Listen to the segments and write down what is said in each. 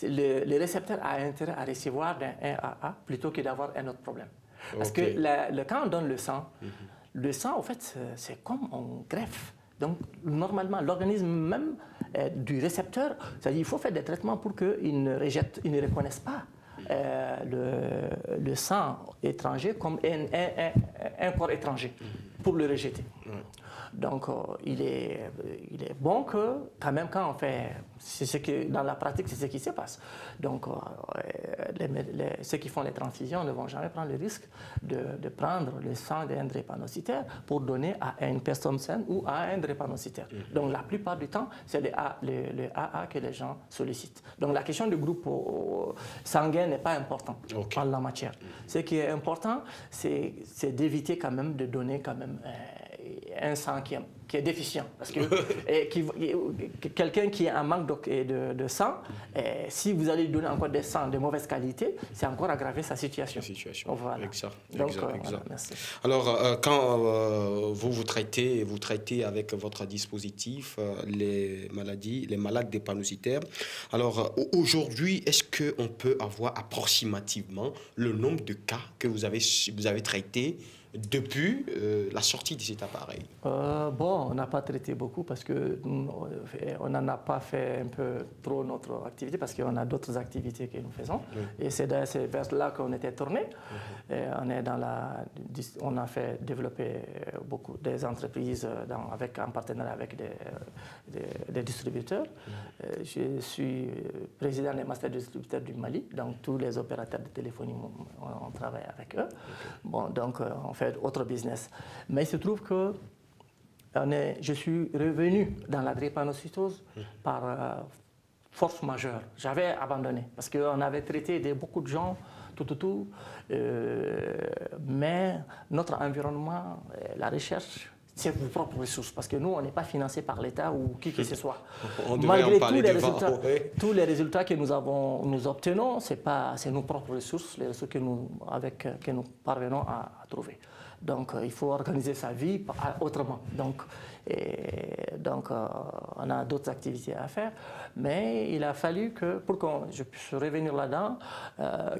Le récepteur a intérêt à recevoir d'un AA plutôt que d'avoir un autre problème. Parce que quand on donne le sang, en fait, c'est comme on greffe. Donc, normalement, l'organisme même du récepteur, c'est-à-dire qu'il faut faire des traitements pour qu'il ne reconnaisse pas le sang étranger comme un corps étranger pour le rejeter. Donc, il est bon que, quand même, quand on fait, dans la pratique, c'est ce qui se passe. Donc, ceux qui font les transfusions ne vont jamais prendre le risque de prendre le sang d'un drépanocytaire pour donner à une personne saine ou à un drépanocytaire. Donc, la plupart du temps, c'est le AA que les gens sollicitent. Donc, la question du groupe sanguin n'est pas importante en la matière. Ce qui est important, c'est d'éviter quand même de donner quand même un sang qui est déficient. Parce que quelqu'un qui a un manque de sang, si vous allez lui donner encore des sangs de mauvaise qualité, c'est encore aggraver sa situation. Voilà. Exact. Voilà, merci. Alors, quand vous traitez avec votre dispositif les malades drépanocytaires, alors aujourd'hui, est-ce qu'on peut avoir approximativement le nombre de cas que vous avez traités depuis la sortie de cet appareil? Bon, on n'a pas traité beaucoup parce qu'on n'en a pas fait un peu trop notre activité parce qu'on a d'autres activités que nous faisons. Et c'est vers là qu'on était tourné. On a fait développer beaucoup des entreprises en partenariat avec des distributeurs. Je suis président des masters distributeurs du Mali, donc tous les opérateurs de téléphonie, on travaille avec eux. Bon, donc on fait autre business. Mais il se trouve que je suis revenu dans la drépanocytose par force majeure. J'avais abandonné parce qu'on avait traité beaucoup de gens, mais notre environnement, la recherche, c'est vos propres ressources, parce que nous, on n'est pas financé par l'État ou qui que ce soit. Malgré tous les résultats que nous obtenons, c'est nos propres ressources, les ressources que nous parvenons à trouver. Donc, il faut organiser sa vie autrement. Donc, on a d'autres activités à faire, mais il a fallu que, pour que je puisse revenir là-dedans,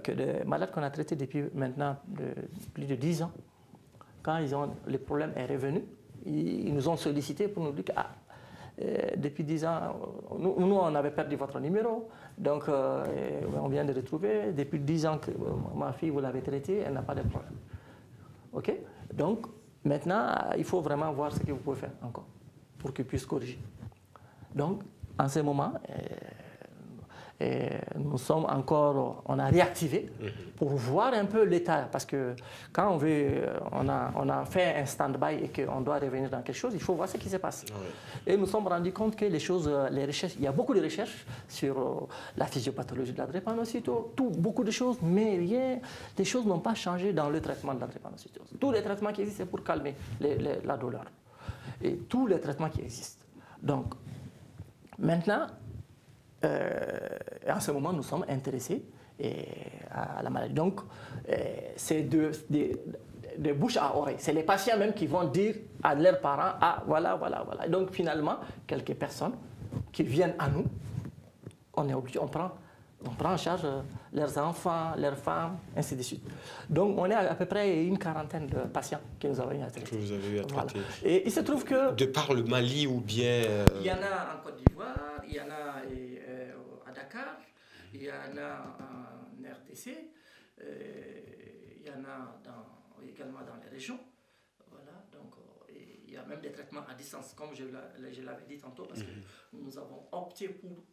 que des malades qu'on a traités depuis maintenant plus de 10 ans, quand le problème est revenu, ils nous ont sollicité pour nous dire que depuis 10 ans, nous on avait perdu votre numéro, donc on vient de retrouver. Depuis 10 ans que ma fille, vous l'avez traitée, elle n'a pas de problème. OK? Donc, maintenant, il faut vraiment voir ce que vous pouvez faire encore pour qu'ils puissent corriger. Donc, en ce moment, on a réactivé pour voir un peu l'état, parce que quand on a fait un stand-by et qu'on doit revenir dans quelque chose, il faut voir ce qui se passe. Et nous nous sommes rendus compte que les recherches, il y a beaucoup de recherches sur la physiopathologie de la drépanocytose, beaucoup de choses, mais les choses n'ont pas changé dans le traitement de la drépanocytose. Tous les traitements qui existent, c'est pour calmer la douleur. Et tous les traitements qui existent. Donc, maintenant, en ce moment, nous sommes intéressés à la maladie. Donc, c'est de bouche à oreille. C'est les patients même qui vont dire à leurs parents, ah, voilà. Donc, finalement, quelques personnes qui viennent à nous, on est obligé, on prend en charge leurs enfants, leurs femmes, ainsi de suite. Donc, on est à peu près une quarantaine de patients que nous avons eu à traiter. Que vous avez eu à traiter. Voilà. Et il se trouve que... De par le Mali ou bien... Il y en a en Côte d'Ivoire, il y en a à Dakar, il y en a en RDC, il y en a également dans les régions. Voilà, donc il y a même des traitements à distance, comme je l'avais dit tantôt, parce que nous avons opté pour